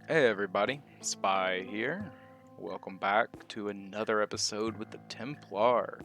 Hey everybody, Spy here. Welcome back to another episode with the Templar.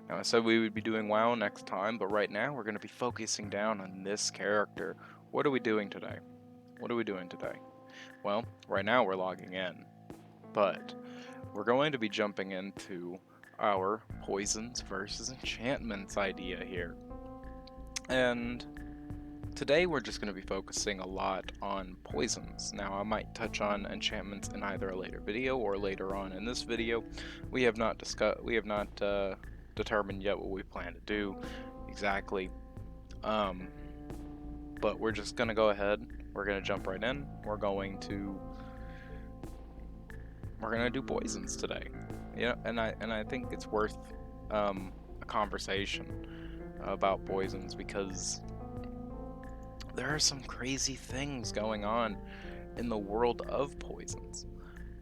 Now, I said we would be doing WoW next time, but right now we're going to be focusing down on this character. What are we doing today? What are we doing today? Well, right now we're logging in, but we're going to be jumping into our poisons versus enchantments idea here. And today we're just going to be focusing a lot on poisons. Now I might touch on enchantments in either a later video or later on in this video. We have not determined yet what we plan to do exactly. Um, but we're just going to go ahead. We're going to jump right in. We're going to do poisons today. Yeah, and I think it's worth a conversation about poisons because there are some crazy things going on in the world of poisons,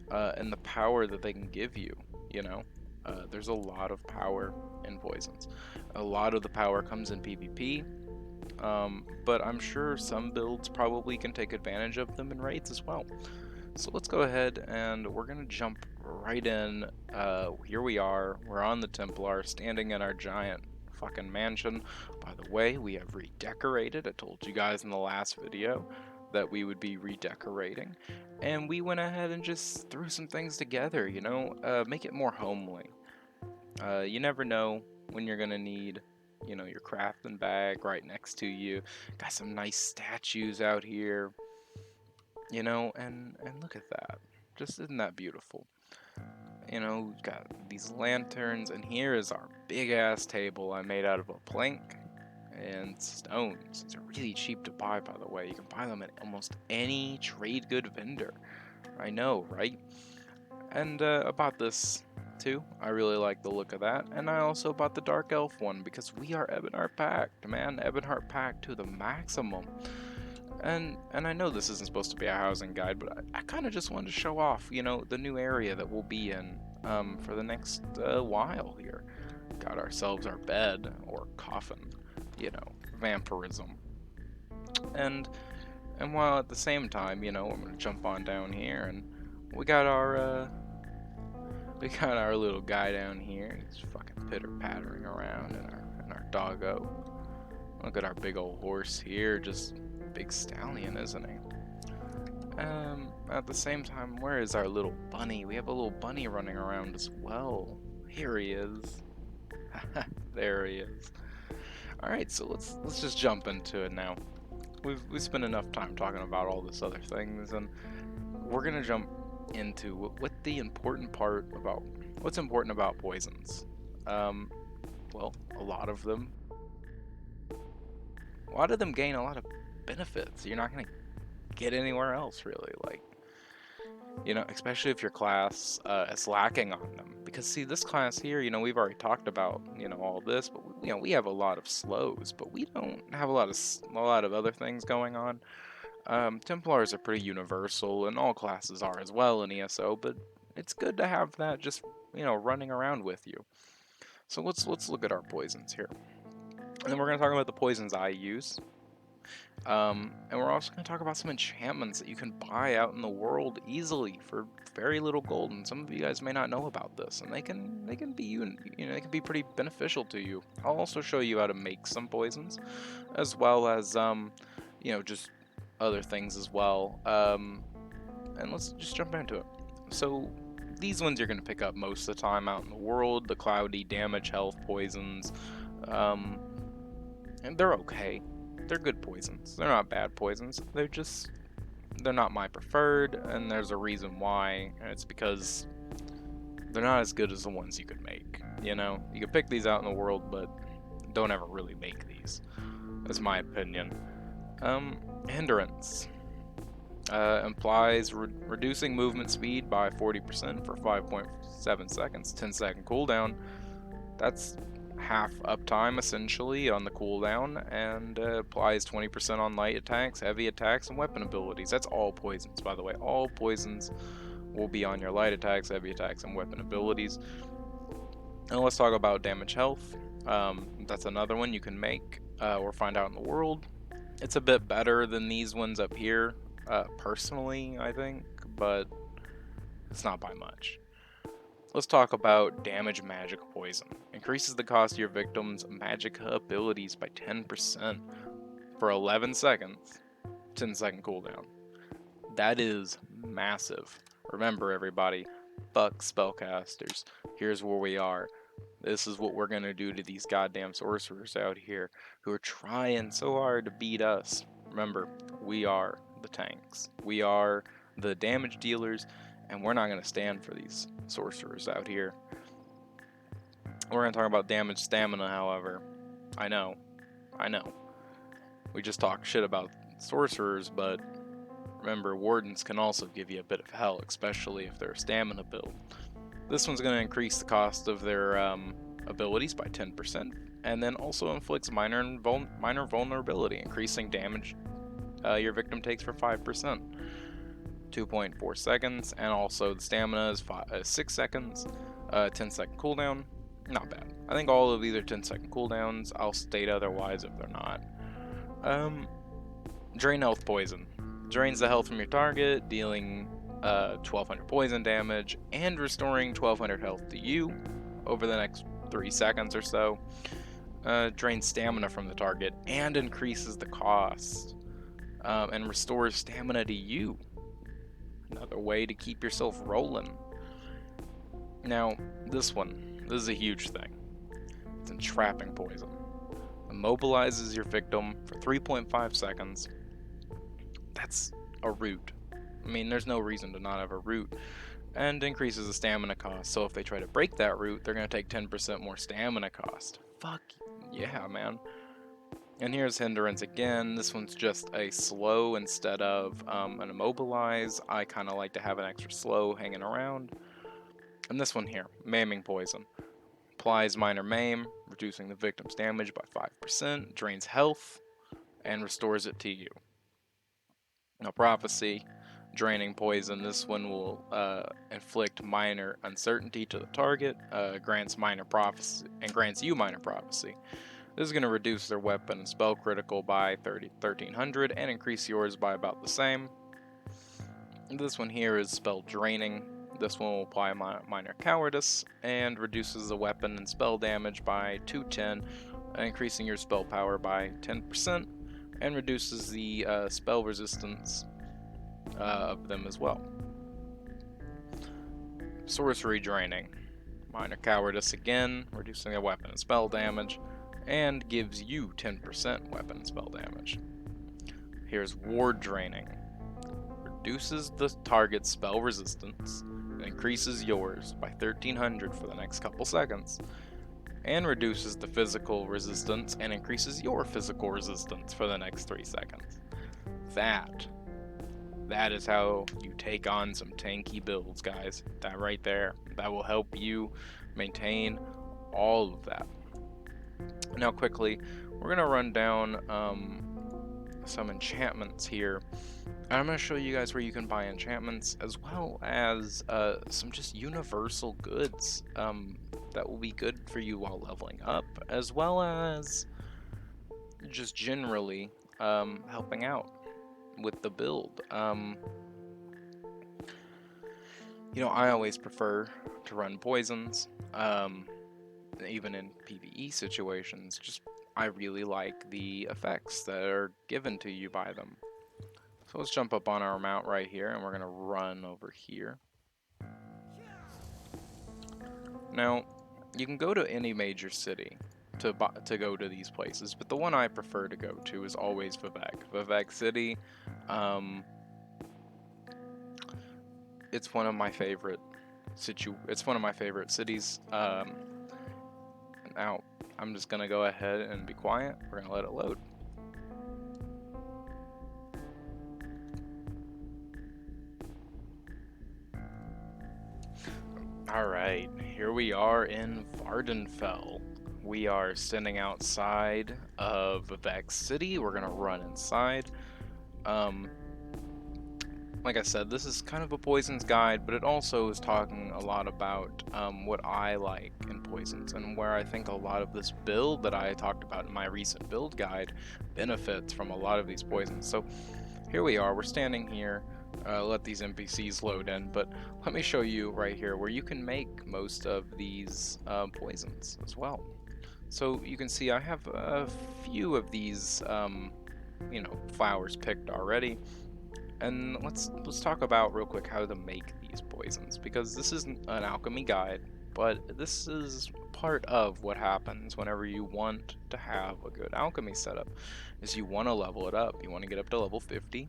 and the power that they can give you. You know, there's a lot of power in poisons. A lot of the power comes in PvP, but I'm sure some builds probably can take advantage of them in raids as well. So let's go ahead and we're gonna jump right in. Here we are. We're on the Templar, standing in our giant fucking mansion. By the way, we have redecorated. I told you guys in the last video that we would be redecorating, and we went ahead and just threw some things together. Make it more homely. You never know when you're gonna need, your crafting bag right next to you. Got some nice statues out here, and look at that. Just isn't that beautiful? We've got these lanterns, and here is our big ass table I made out of a plank and stones. These are really cheap to buy, by the way. You can buy them at almost any trade good vendor. I know, right? And I bought this too. I really like the look of that. And I also bought the Dark Elf one because we are Ebonheart packed, man. Ebonheart packed to the maximum. And I know this isn't supposed to be a housing guide, but I kind of just wanted to show off, the new area that we'll be in for the next while here. Got ourselves our bed or coffin, vampirism, and and while at the same time, I'm gonna jump on down here, and we got our uh, we got our little guy down here. He's fucking pitter pattering around in our doggo. Look at our big old horse here, just big stallion, isn't he? At the same time, where is our little bunny? We have a little bunny running around as well. Here he is. There he is. All right, so let's just jump into it now. We've spent enough time talking about all this other things, and we're gonna jump into what's important about poisons. Um, well, a lot of them gain a lot of benefits. You're not gonna get anywhere else really. Like, especially if your class is lacking on them. Because see, this class here, we've already talked about, all this, but we have a lot of slows, but we don't have a lot of other things going on. Templars are pretty universal, and all classes are as well in ESO, but it's good to have that just, running around with you. So let's look at our poisons here, and then we're gonna talk about the poisons I use. And we're also going to talk about some enchantments that you can buy out in the world easily for very little gold. And some of you guys may not know about this, and they can be they can be pretty beneficial to you. I'll also show you how to make some poisons, as well as just other things as well. And let's just jump into it. So these ones you're going to pick up most of the time out in the world. The cloudy damage, health poisons, um, and they're okay. They're good poisons. They're not bad poisons. They're not my preferred, and there's a reason why, and it's because they're not as good as the ones you could make. You could pick these out in the world, but don't ever really make these. That's my opinion. Hindrance implies reducing movement speed by 40% for 5.7 seconds, 10-second cooldown. That's half uptime essentially on the cooldown, and applies 20% on light attacks, heavy attacks, and weapon abilities. That's all poisons, by the way. All poisons will be on your light attacks, heavy attacks, and weapon abilities. And let's talk about damage health. That's another one you can make or find out in the world. It's a bit better than these ones up here, personally, I think, but it's not by much. Let's talk about damage magic poison. Increases the cost of your victim's magic abilities by 10% for 11 seconds, 10-second cooldown. That is massive. Remember, everybody, fuck spellcasters. Here's where we are. This is what we're gonna do to these goddamn sorcerers out here who are trying so hard to beat us. Remember, we are the tanks. We are the damage dealers, and we're not gonna stand for these sorcerers out here. We're gonna talk about damage stamina, however. I know. We just talk shit about sorcerers, but remember, wardens can also give you a bit of hell, especially if they're a stamina build. This one's going to increase the cost of their abilities by 10%, and then also inflicts minor vulnerability, increasing damage your victim takes for 5%. 2.4 seconds, and also the stamina is 6 seconds, 10-second cooldown. Not bad. I think all of these are 10-second cooldowns. I'll state otherwise if they're not. Drain health poison. Drains the health from your target, dealing 1200 poison damage and restoring 1200 health to you over the next 3 seconds or so. Drains stamina from the target and increases the cost, and restores stamina to you. Another way to keep yourself rolling. Now, this is a huge thing. It's entrapping poison. Immobilizes your victim for 3.5 seconds. That's a root. I mean, there's no reason to not have a root. And increases the stamina cost. So if they try to break that root, they're going to take 10% more stamina cost. Fuck yeah, man. And here's Hindrance again. This one's just a slow instead of an immobilize. I kind of like to have an extra slow hanging around. And this one here, Maiming Poison. Applies minor maim, reducing the victim's damage by 5%, drains health, and restores it to you. Now, Prophecy, draining poison. This one will inflict minor uncertainty to the target, grants you minor prophecy. This is going to reduce their weapon and spell critical by 1300 and increase yours by about the same. This one here is spell draining. This one will apply minor cowardice and reduces the weapon and spell damage by 210, increasing your spell power by 10%, and reduces the spell resistance of them as well. Sorcery draining. Minor cowardice again, reducing the weapon and spell damage, and gives you 10% weapon and spell damage. Here's ward draining. Reduces the target's spell resistance, and increases yours by 1300 for the next couple seconds, and reduces the physical resistance and increases your physical resistance for the next 3 seconds. That is how you take on some tanky builds, guys. That right there. That will help you maintain all of that. Now quickly, we're going to run down some enchantments here. I'm going to show you guys where you can buy enchantments, as well as some just universal goods that will be good for you while leveling up, as well as just generally helping out with the build. I always prefer to run poisons, even in PvE situations. I really like the effects that are given to you by them. So let's jump up on our mount right here, and we're going to run over here. Now, you can go to any major city to go to these places, but the one I prefer to go to is always Vivec. Vivec City, it's one of my favorite cities. Now, I'm just going to go ahead and be quiet. We're going to let it load. Alright, here we are in Vvardenfell. We are standing outside of Vivec City. We're gonna run inside. Like I said, this is kind of a poisons guide, but it also is talking a lot about what I like in poisons, and where I think a lot of this build that I talked about in my recent build guide benefits from a lot of these poisons. So here we are, we're standing here. let these NPCs load in, but let me show you right here where you can make most of these poisons as well. So you can see I have a few of these, flowers picked already. And let's talk about real quick how to make these poisons, because this isn't an alchemy guide, but this is part of what happens whenever you want to have a good alchemy setup. Is you want to level it up. You want to get up to level 50,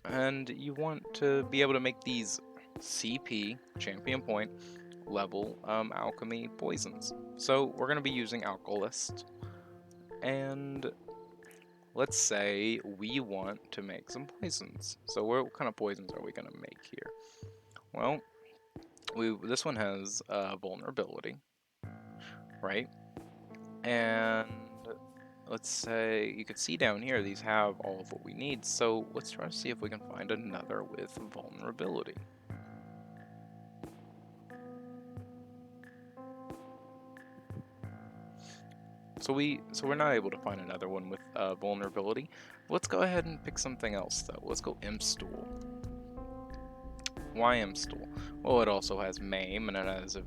and you want to be able to make these CP champion point level alchemy poisons. So we're going to be using Alkalist, and let's say we want to make some poisons. So what kind of poisons are we going to make here? Well, this one has vulnerability, right? And let's say you can see down here these have all of what we need. So let's try to see if we can find another with vulnerability. So we're not able to find another one with vulnerability. Let's go ahead and pick something else though. Let's go Imstool. Why Imstool? Well, it also has Maim and it has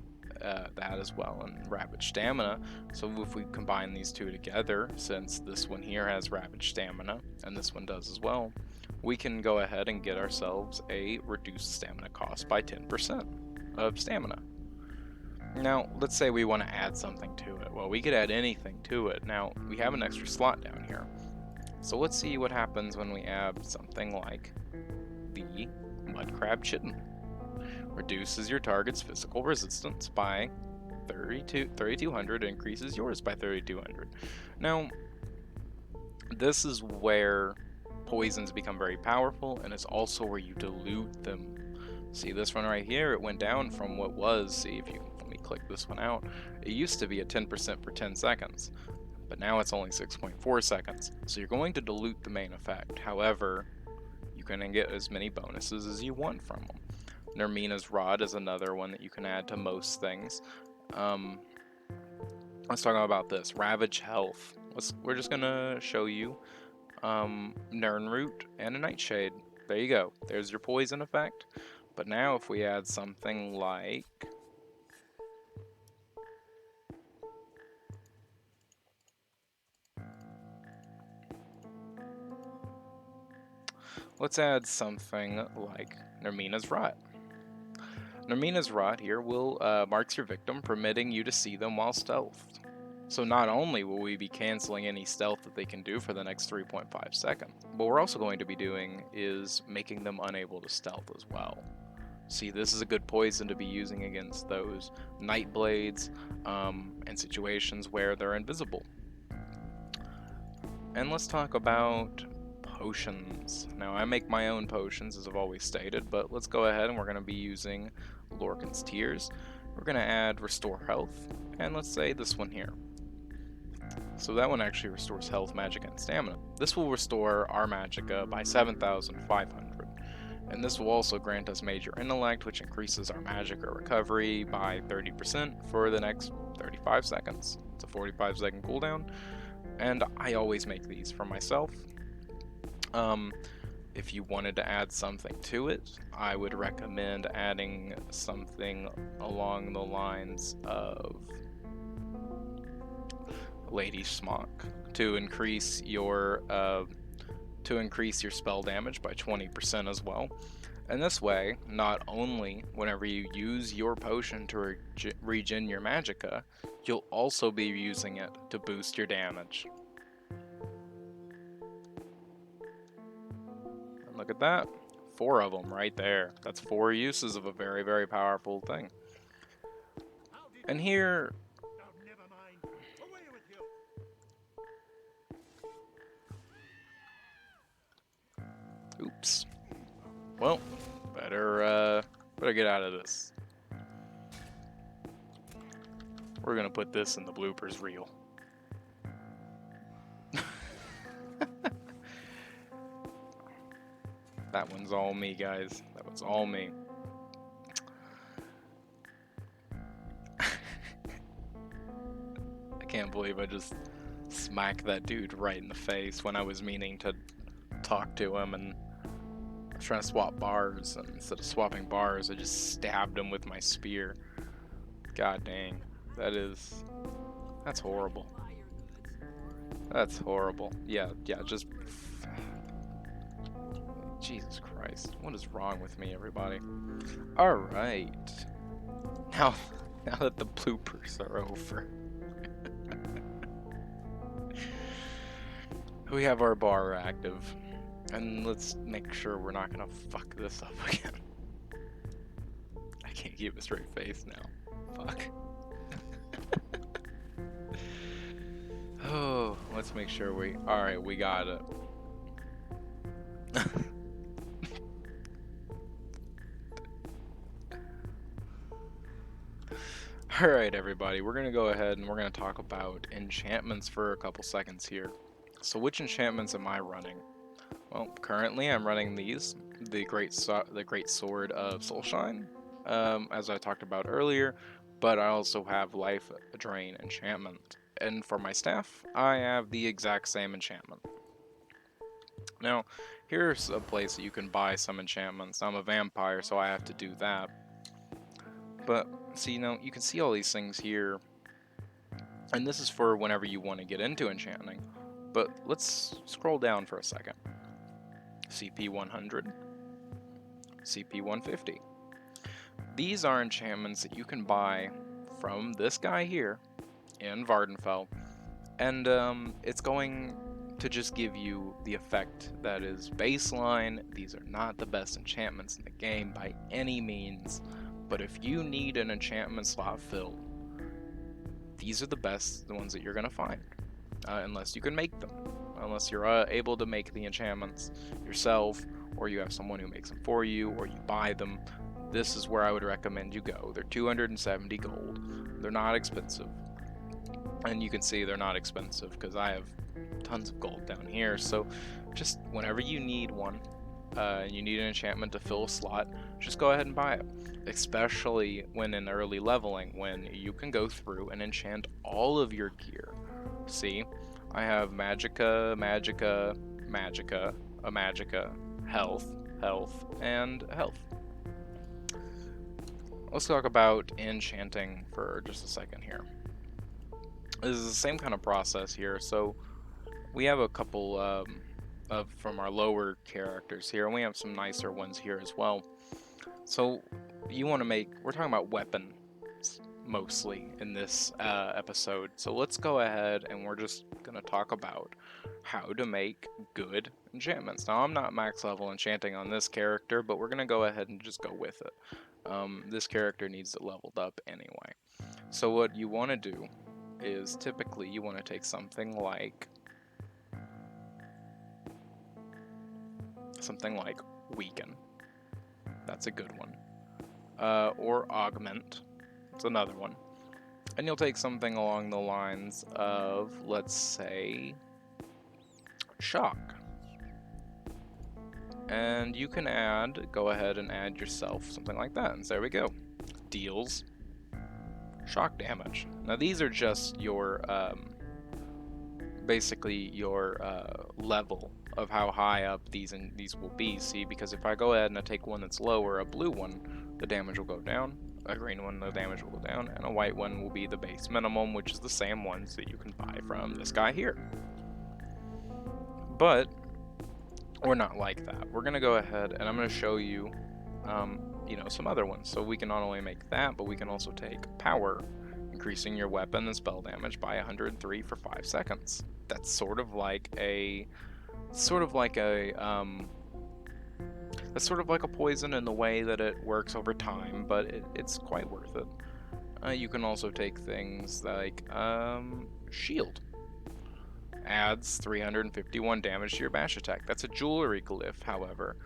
that as well, and Ravage Stamina. So if we combine these two together, since this one here has Ravage Stamina and this one does as well, we can go ahead and get ourselves a reduced stamina cost by 10% of stamina. Now, let's say we want to add something to it. Well, we could add anything to it. Now, we have an extra slot down here. So let's see what happens when we add something like the Mudcrab Chitin. Reduces your target's physical resistance by 3,200, increases yours by 3,200. Now, this is where poisons become very powerful, and it's also where you dilute them. See this one right here, it went down from what was, see if you let me click this one out, it used to be at 10% for 10 seconds, but now it's only 6.4 seconds. So you're going to dilute the main effect. However, you can get as many bonuses as you want from them. Nermina's Rod is another one that you can add to most things. Let's talk about this. Ravage Health. We're just gonna show you Nirnroot and a Nightshade. There you go. There's your poison effect. But now if we add something like let's add something like Nermina's Rot. Nermina's Rot here will marks your victim, permitting you to see them while stealthed. So not only will we be canceling any stealth that they can do for the next 3.5 seconds, but we're also going to be doing is making them unable to stealth as well. See, this is a good poison to be using against those night blades and situations where they're invisible. And let's talk about potions. Now, I make my own potions, as I've always stated, but let's go ahead and we're going to be using Lorcan's Tears. We're going to add Restore Health, and let's say this one here. So that one actually restores health, magicka, and stamina. This will restore our magicka by 7,500. And this will also grant us Major Intellect, which increases our magicka recovery by 30% for the next 35 seconds. It's a 45-second cooldown. And I always make these for myself. If you wanted to add something to it, I would recommend adding something along the lines of Lady Smock to increase your spell damage by 20% as well. And this way, not only whenever you use your potion to regen your magicka, you'll also be using it to boost your damage. And look at that. 4 of them right there. That's 4 uses of a very, very powerful thing. And here... Oops. Well, better get out of this. We're gonna put this in the bloopers reel. That one's all me, guys. That was all me. I can't believe I just smacked that dude right in the face when I was meaning to talk to him, and trying to swap bars, and instead of swapping bars, I just stabbed him with my spear. God dang. That's horrible. That's horrible. Yeah, just... Jesus Christ. What is wrong with me, everybody? Alright. Now that the bloopers are over. We have our bar active. And let's make sure we're not gonna fuck this up again. I can't keep a straight face now. Fuck. Oh, let's make sure we... Alright, we got it. Alright, everybody, we're gonna go ahead and we're gonna talk about enchantments for a couple seconds here. So which enchantments am I running? Well, currently I'm running these. The Great Sword of Soulshine, as I talked about earlier, but I also have Life Drain enchantment. And for my staff, I have the exact same enchantment. Now, here's a place that you can buy some enchantments. I'm a vampire, so I have to do that. But, see, you can see all these things here. And this is for whenever you want to get into enchanting. But let's scroll down for a second. CP 100. CP 150. These are enchantments that you can buy from this guy here in Vardenfell. And it's going to just give you the effect that is baseline. These are not the best enchantments in the game by any means, but if you need an enchantment slot filled, these are the ones that you're going to find, unless you can make them, unless you're able to make the enchantments yourself, or you have someone who makes them for you, or you buy them. This is where I would recommend you go. They're 270 gold. They're not expensive. And you can see they're not expensive because I have tons of gold down here. So just whenever you need one, and you need an enchantment to fill a slot, just go ahead and buy it. Especially when in early leveling, when you can go through and enchant all of your gear. See, I have Magicka, health, and health. Let's talk about enchanting for just a second here. This is the same kind of process here. So we have a couple from our lower characters here, and we have some nicer ones here as well. So you want to we're talking about weapons mostly in this episode. So let's go ahead and we're just going to talk about how to make good enchantments. Now I'm not max level enchanting on this character, but we're going to go ahead and just go with it. This character needs it leveled up anyway. So what you want to do is typically you want to take something like weaken. That's a good one. Or augment. It's another one. And you'll take something along the lines of, let's say, shock. And you can go ahead and add yourself something like that. And there we go. Deals shock damage. Now these are just your, basically your level of how high up these will be. See, because if I go ahead and I take one that's lower, a blue one, the damage will go down. A green one, the damage will go down. And a white one will be the base minimum, which is the same ones that you can buy from this guy here. But we're not like that. We're going to go ahead and I'm going to show you, some other ones. So we can not only make that, but we can also take power, increasing your weapon and spell damage by 103 for 5 seconds. That's sort of like a poison in the way that it works over time, but it's quite worth it. You can also take things like shield. Adds 351 damage to your bash attack. That's a jewelry glyph, however.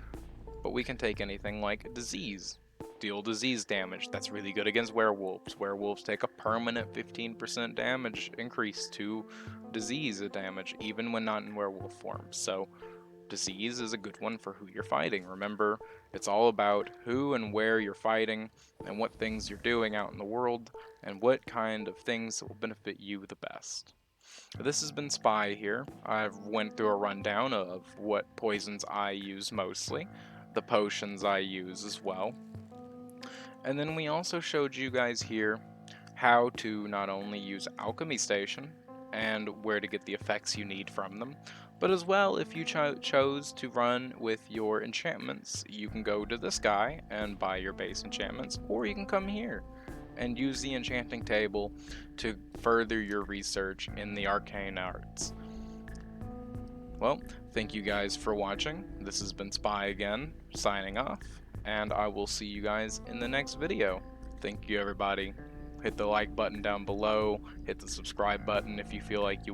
But we can take anything like disease. Deal disease damage. That's really good against werewolves. Werewolves take a permanent 15% damage increase to disease damage, even when not in werewolf form. So disease is a good one for who you're fighting. Remember, it's all about who and where you're fighting and what things you're doing out in the world and what kind of things will benefit you the best. This has been Spy here. I've went through a rundown of what poisons I use mostly. the potions I use as well. And then we also showed you guys here how to not only use Alchemy Station and where to get the effects you need from them, but as well, if you chose to run with your enchantments, you can go to this guy and buy your base enchantments, or you can come here and use the enchanting table to further your research in the arcane arts. Well, thank you guys for watching. This has been Spy again, signing off, and I will see you guys in the next video. Thank you, everybody. Hit the like button down below. Hit the subscribe button if you feel like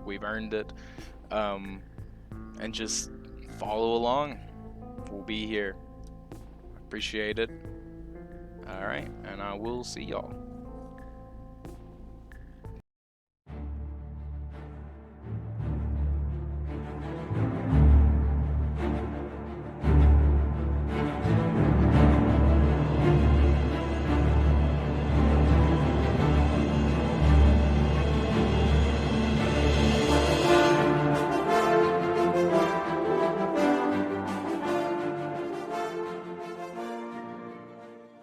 we've earned it, and just follow along. We'll be here. Appreciate it. All right, and I will see y'all.